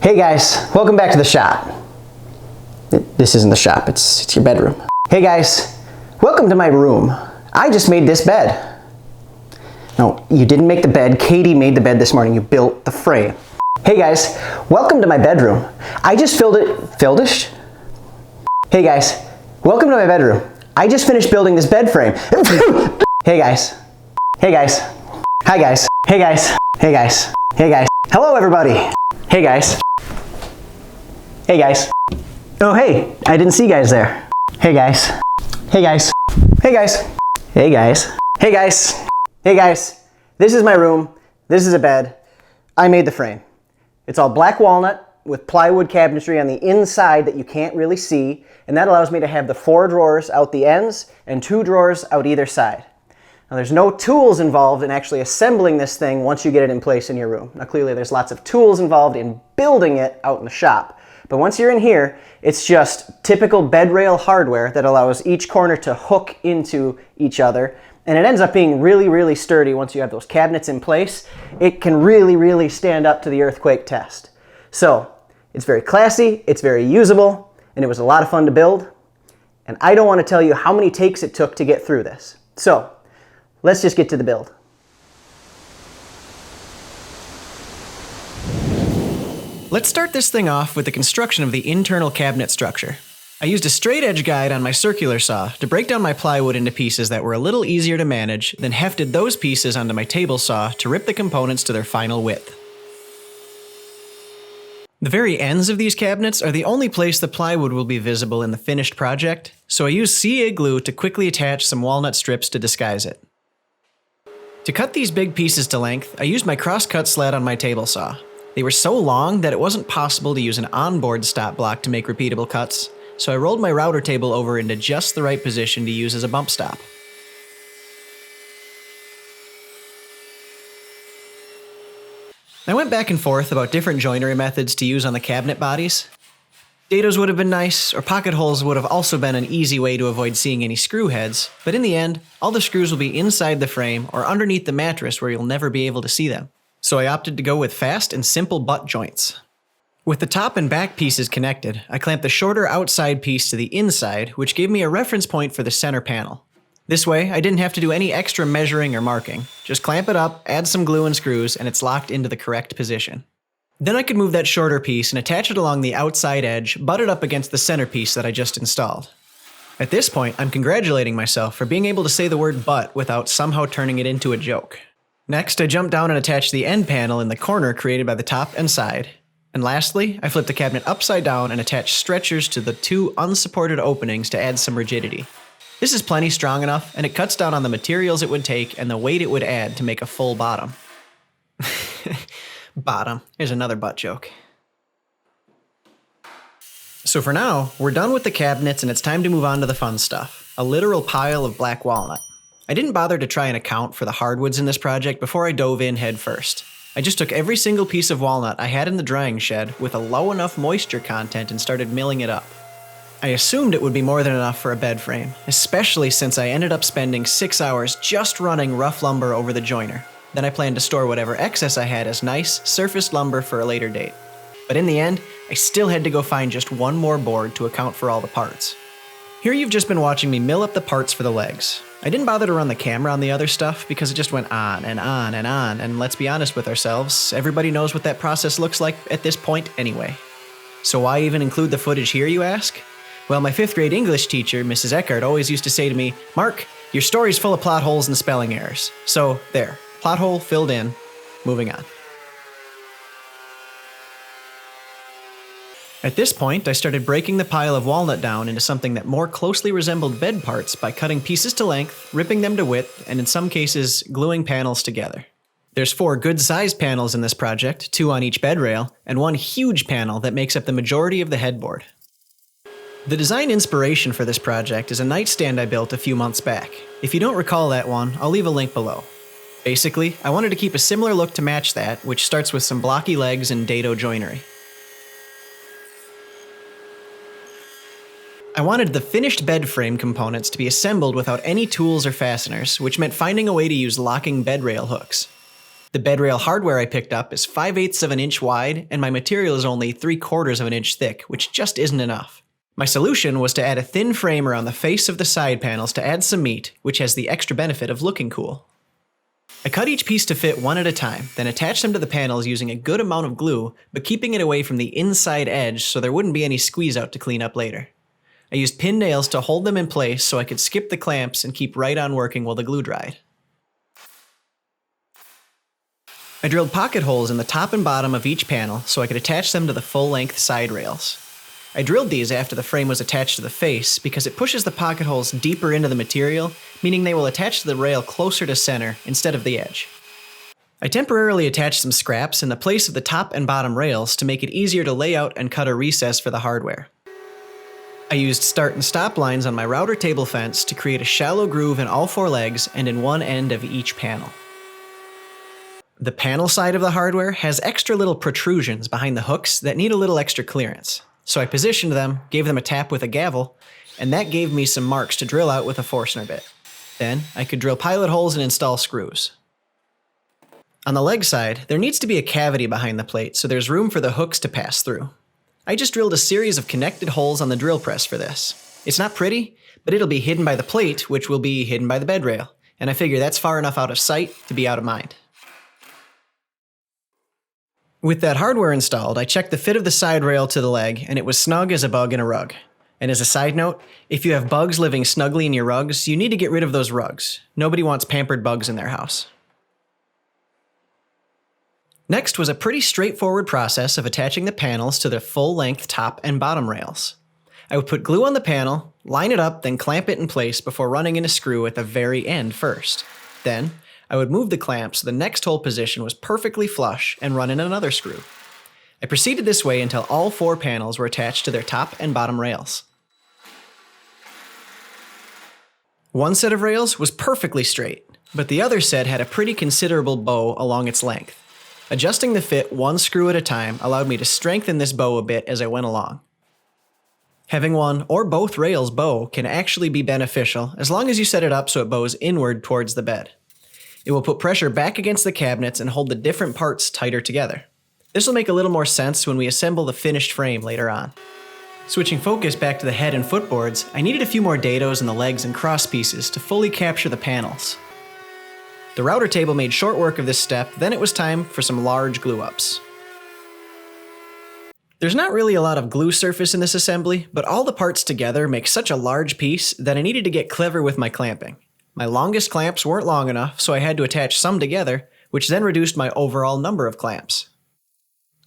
Hey guys, welcome back to the shop. This isn't the shop, it's your bedroom. Hey guys, welcome to my room. I just made this bed. No, you didn't make the bed, Katie made the bed this morning, you built the frame. Hey guys, welcome to my bedroom. I just finished? Hey guys, welcome to my bedroom. I just finished building this bed frame. Hey guys, hey guys, hi guys, hey guys, hey guys, hey guys. Hello everybody. Hey guys. Hey guys. Oh hey, I didn't see you guys there. Hey guys. Hey guys. Hey guys. Hey guys. Hey guys. Hey guys. This is my room. This is a bed. I made the frame. It's all black walnut with plywood cabinetry on the inside that you can't really see, and that allows me to have the 4 drawers out the ends and 2 drawers out either side. Now there's no tools involved in actually assembling this thing once you get it in place in your room. Now clearly there's lots of tools involved in building it out in the shop. But once you're in here, it's just typical bed rail hardware that allows each corner to hook into each other. And it ends up being really, really sturdy once you have those cabinets in place. It can really, really stand up to the earthquake test. So it's very classy, it's very usable, and it was a lot of fun to build. And I don't want to tell you how many takes it took to get through this. So let's just get to the build. Let's start this thing off with the construction of the internal cabinet structure. I used a straight edge guide on my circular saw to break down my plywood into pieces that were a little easier to manage, then hefted those pieces onto my table saw to rip the components to their final width. The very ends of these cabinets are the only place the plywood will be visible in the finished project, so I used CA glue to quickly attach some walnut strips to disguise it. To cut these big pieces to length, I used my cross-cut sled on my table saw. They were so long that it wasn't possible to use an onboard stop block to make repeatable cuts, so I rolled my router table over into just the right position to use as a bump stop. I went back and forth about different joinery methods to use on the cabinet bodies. Dados would have been nice, or pocket holes would have also been an easy way to avoid seeing any screw heads, but in the end, all the screws will be inside the frame or underneath the mattress where you'll never be able to see them. So I opted to go with fast and simple butt joints. With the top and back pieces connected, I clamped the shorter outside piece to the inside, which gave me a reference point for the center panel. This way, I didn't have to do any extra measuring or marking. Just clamp it up, add some glue and screws, and it's locked into the correct position. Then I could move that shorter piece and attach it along the outside edge, butted up against the centerpiece that I just installed. At this point, I'm congratulating myself for being able to say the word butt without somehow turning it into a joke. Next, I jumped down and attached the end panel in the corner created by the top and side. And lastly, I flipped the cabinet upside down and attached stretchers to the 2 unsupported openings to add some rigidity. This is plenty strong enough, and it cuts down on the materials it would take and the weight it would add to make a full bottom. Bottom. Here's another butt joke. So for now, we're done with the cabinets and it's time to move on to the fun stuff. A literal pile of black walnut. I didn't bother to try and account for the hardwoods in this project before I dove in head first. I just took every single piece of walnut I had in the drying shed with a low enough moisture content and started milling it up. I assumed it would be more than enough for a bed frame, especially since I ended up spending 6 hours just running rough lumber over the joiner. Then I planned to store whatever excess I had as nice, surfaced lumber for a later date. But in the end, I still had to go find just one more board to account for all the parts. Here you've just been watching me mill up the parts for the legs. I didn't bother to run the camera on the other stuff because it just went on and on and on, and let's be honest with ourselves, everybody knows what that process looks like at this point anyway. So why even include the footage here, you ask? Well, my 5th grade English teacher, Mrs. Eckert, always used to say to me, "Mark, your story's full of plot holes and spelling errors." So there, plot hole filled in, moving on. At this point, I started breaking the pile of walnut down into something that more closely resembled bed parts by cutting pieces to length, ripping them to width, and in some cases, gluing panels together. There's 4 good-sized panels in this project, 2 on each bed rail, and 1 huge panel that makes up the majority of the headboard. The design inspiration for this project is a nightstand I built a few months back. If you don't recall that one, I'll leave a link below. Basically, I wanted to keep a similar look to match that, which starts with some blocky legs and dado joinery. I wanted the finished bed frame components to be assembled without any tools or fasteners, which meant finding a way to use locking bed rail hooks. The bed rail hardware I picked up is 5/8 of an inch wide, and my material is only 3/4 of an inch thick, which just isn't enough. My solution was to add a thin frame around the face of the side panels to add some meat, which has the extra benefit of looking cool. I cut each piece to fit one at a time, then attached them to the panels using a good amount of glue, but keeping it away from the inside edge so there wouldn't be any squeeze out to clean up later. I used pin nails to hold them in place so I could skip the clamps and keep right on working while the glue dried. I drilled pocket holes in the top and bottom of each panel so I could attach them to the full-length side rails. I drilled these after the frame was attached to the face because it pushes the pocket holes deeper into the material, meaning they will attach to the rail closer to center instead of the edge. I temporarily attached some scraps in the place of the top and bottom rails to make it easier to lay out and cut a recess for the hardware. I used start and stop lines on my router table fence to create a shallow groove in all 4 legs and in one end of each panel. The panel side of the hardware has extra little protrusions behind the hooks that need a little extra clearance. So I positioned them, gave them a tap with a gavel, and that gave me some marks to drill out with a Forstner bit. Then I could drill pilot holes and install screws. On the leg side, there needs to be a cavity behind the plate so there's room for the hooks to pass through. I just drilled a series of connected holes on the drill press for this. It's not pretty, but it'll be hidden by the plate, which will be hidden by the bed rail, and I figure that's far enough out of sight to be out of mind. With that hardware installed, I checked the fit of the side rail to the leg, and it was snug as a bug in a rug. And as a side note, if you have bugs living snugly in your rugs, you need to get rid of those rugs. Nobody wants pampered bugs in their house. Next was a pretty straightforward process of attaching the panels to the full-length top and bottom rails. I would put glue on the panel, line it up, then clamp it in place before running in a screw at the very end first. Then, I would move the clamp so the next hole position was perfectly flush and run in another screw. I proceeded this way until all 4 panels were attached to their top and bottom rails. One set of rails was perfectly straight, but the other set had a pretty considerable bow along its length. Adjusting the fit one screw at a time allowed me to strengthen this bow a bit as I went along. Having one or both rails bow can actually be beneficial as long as you set it up so it bows inward towards the bed. It will put pressure back against the cabinets and hold the different parts tighter together. This will make a little more sense when we assemble the finished frame later on. Switching focus back to the head and footboards, I needed a few more dados in the legs and cross pieces to fully capture the panels. The router table made short work of this step, then it was time for some large glue ups. There's not really a lot of glue surface in this assembly, but all the parts together make such a large piece that I needed to get clever with my clamping. My longest clamps weren't long enough, so I had to attach some together, which then reduced my overall number of clamps.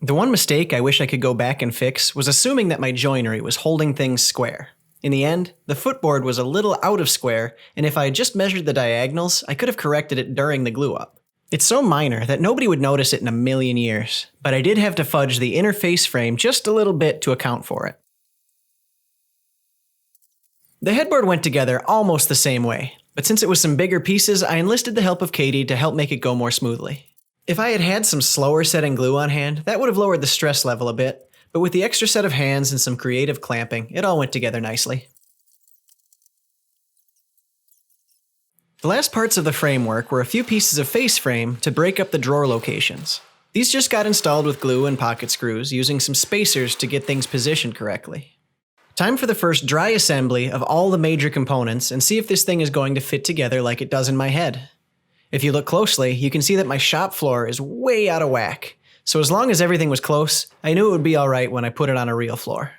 The one mistake I wish I could go back and fix was assuming that my joinery was holding things square. In the end, the footboard was a little out of square, and if I had just measured the diagonals, I could have corrected it during the glue up. It's so minor that nobody would notice it in a million years, but I did have to fudge the inner face frame just a little bit to account for it. The headboard went together almost the same way. But since it was some bigger pieces, I enlisted the help of Katie to help make it go more smoothly. If I had had some slower setting glue on hand, that would have lowered the stress level a bit, but with the extra set of hands and some creative clamping, it all went together nicely. The last parts of the framework were a few pieces of face frame to break up the drawer locations. These just got installed with glue and pocket screws, using some spacers to get things positioned correctly. Time for the first dry assembly of all the major components and see if this thing is going to fit together like it does in my head. If you look closely, you can see that my shop floor is way out of whack, so as long as everything was close, I knew it would be alright when I put it on a real floor.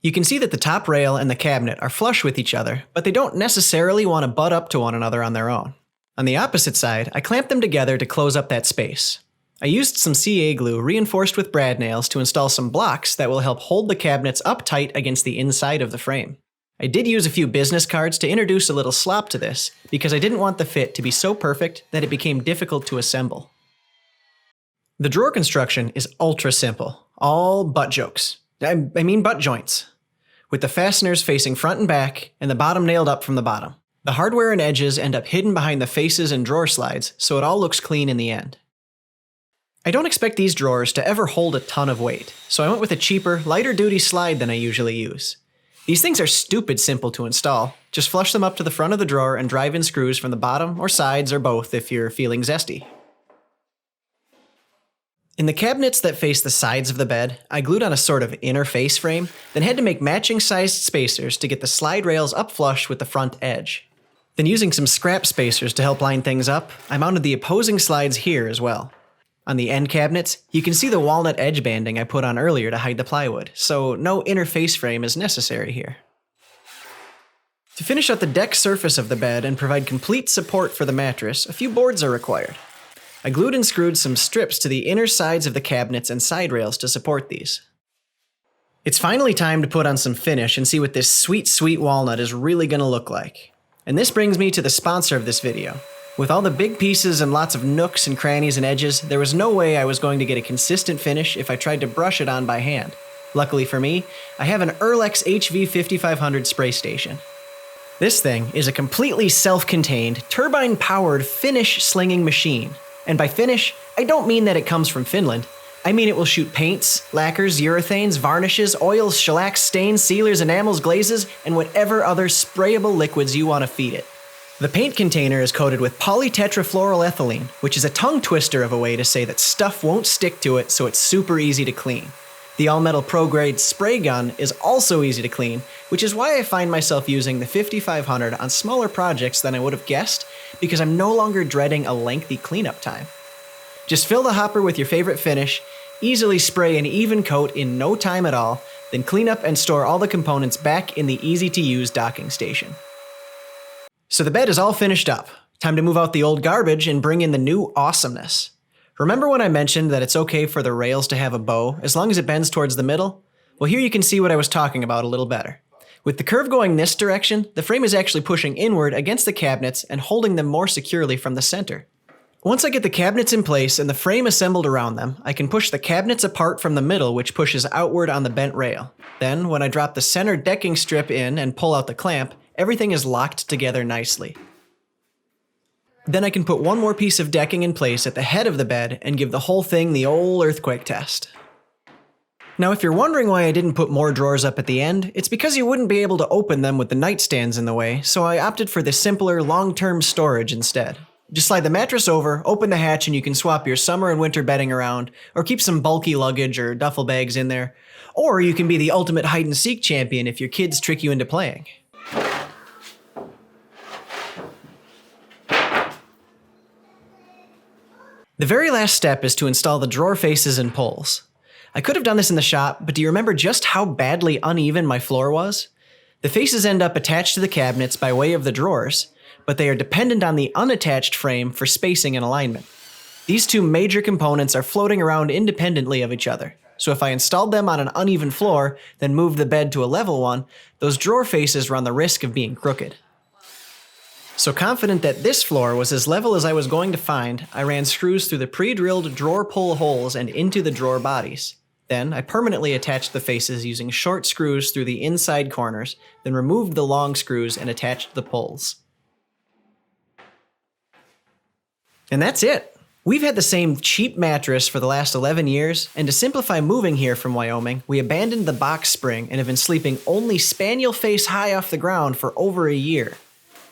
You can see that the top rail and the cabinet are flush with each other, but they don't necessarily want to butt up to one another on their own. On the opposite side, I clamped them together to close up that space. I used some CA glue reinforced with brad nails to install some blocks that will help hold the cabinets up tight against the inside of the frame. I did use a few business cards to introduce a little slop to this because I didn't want the fit to be so perfect that it became difficult to assemble. The drawer construction is ultra simple, all butt jokes. I mean butt joints, with the fasteners facing front and back and the bottom nailed up from the bottom. The hardware and edges end up hidden behind the faces and drawer slides, so it all looks clean in the end. I don't expect these drawers to ever hold a ton of weight, so I went with a cheaper, lighter duty slide than I usually use. These things are stupid simple to install. Just flush them up to the front of the drawer and drive in screws from the bottom or sides or both if you're feeling zesty. In the cabinets that face the sides of the bed, I glued on a sort of inner face frame, then had to make matching sized spacers to get the slide rails up flush with the front edge. Then using some scrap spacers to help line things up, I mounted the opposing slides here as well. On the end cabinets, you can see the walnut edge banding I put on earlier to hide the plywood, so no inner face frame is necessary here. To finish out the deck surface of the bed and provide complete support for the mattress, a few boards are required. I glued and screwed some strips to the inner sides of the cabinets and side rails to support these. It's finally time to put on some finish and see what this sweet, sweet walnut is really going to look like. And this brings me to the sponsor of this video. With all the big pieces and lots of nooks and crannies and edges, there was no way I was going to get a consistent finish if I tried to brush it on by hand. Luckily for me, I have an Erlex HV5500 spray station. This thing is a completely self-contained, turbine-powered finish slinging machine. And by finish, I don't mean that it comes from Finland. I mean it will shoot paints, lacquers, urethanes, varnishes, oils, shellacs, stains, sealers, enamels, glazes, and whatever other sprayable liquids you want to feed it. The paint container is coated with polytetrafluoroethylene, which is a tongue twister of a way to say that stuff won't stick to it, so it's super easy to clean. The all-metal pro-grade spray gun is also easy to clean, which is why I find myself using the 5500 on smaller projects than I would have guessed, because I'm no longer dreading a lengthy cleanup time. Just fill the hopper with your favorite finish, easily spray an even coat in no time at all, then clean up and store all the components back in the easy-to-use docking station. So the bed is all finished up. Time to move out the old garbage and bring in the new awesomeness. Remember when I mentioned that it's okay for the rails to have a bow as long as it bends towards the middle? Well, here you can see what I was talking about a little better. With the curve going this direction, the frame is actually pushing inward against the cabinets and holding them more securely from the center. Once I get the cabinets in place and the frame assembled around them, I can push the cabinets apart from the middle, which pushes outward on the bent rail. Then, when I drop the center decking strip in and pull out the clamp, everything is locked together nicely. Then I can put one more piece of decking in place at the head of the bed and give the whole thing the old earthquake test. Now, if you're wondering why I didn't put more drawers up at the end, it's because you wouldn't be able to open them with the nightstands in the way, so I opted for the simpler, long-term storage instead. Just slide the mattress over, open the hatch, and you can swap your summer and winter bedding around, or keep some bulky luggage or duffel bags in there. Or you can be the ultimate hide-and-seek champion if your kids trick you into playing. The very last step is to install the drawer faces and pulls. I could have done this in the shop, but do you remember just how badly uneven my floor was? The faces end up attached to the cabinets by way of the drawers, but they are dependent on the unattached frame for spacing and alignment. These two major components are floating around independently of each other, so if I installed them on an uneven floor, then moved the bed to a level one, those drawer faces run the risk of being crooked. So confident that this floor was as level as I was going to find, I ran screws through the pre-drilled drawer pull holes and into the drawer bodies. Then I permanently attached the faces using short screws through the inside corners, then removed the long screws and attached the pulls. And that's it. We've had the same cheap mattress for the last 11 years, and to simplify moving here from Wyoming, we abandoned the box spring and have been sleeping only spaniel face high off the ground for over a year.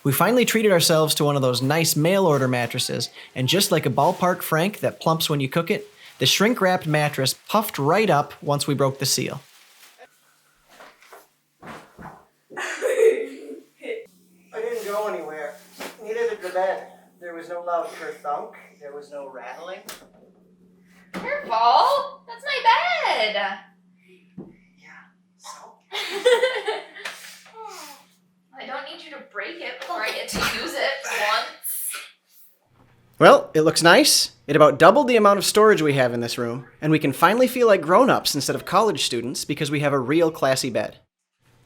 We finally treated ourselves to one of those nice mail-order mattresses, and just like a ballpark Frank that plumps when you cook it, the shrink-wrapped mattress puffed right up once we broke the seal. I didn't go anywhere. Neither did the bed. There was no loud thunk. There was no rattling. Careful! That's my bed! Yeah, so? I don't need you to break it before I get to use it once. Well, it looks nice. It about doubled the amount of storage we have in this room, and we can finally feel like grown-ups instead of college students because we have a real classy bed.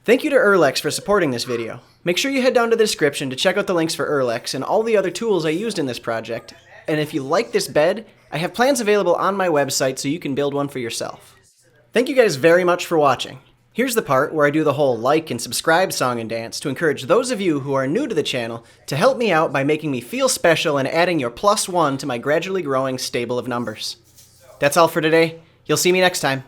Thank you to Erlex for supporting this video. Make sure you head down to the description to check out the links for Erlex and all the other tools I used in this project. And if you like this bed, I have plans available on my website so you can build one for yourself. Thank you guys very much for watching. Here's the part where I do the whole like and subscribe song and dance to encourage those of you who are new to the channel to help me out by making me feel special and adding your +1 to my gradually growing stable of numbers. That's all for today. You'll see me next time.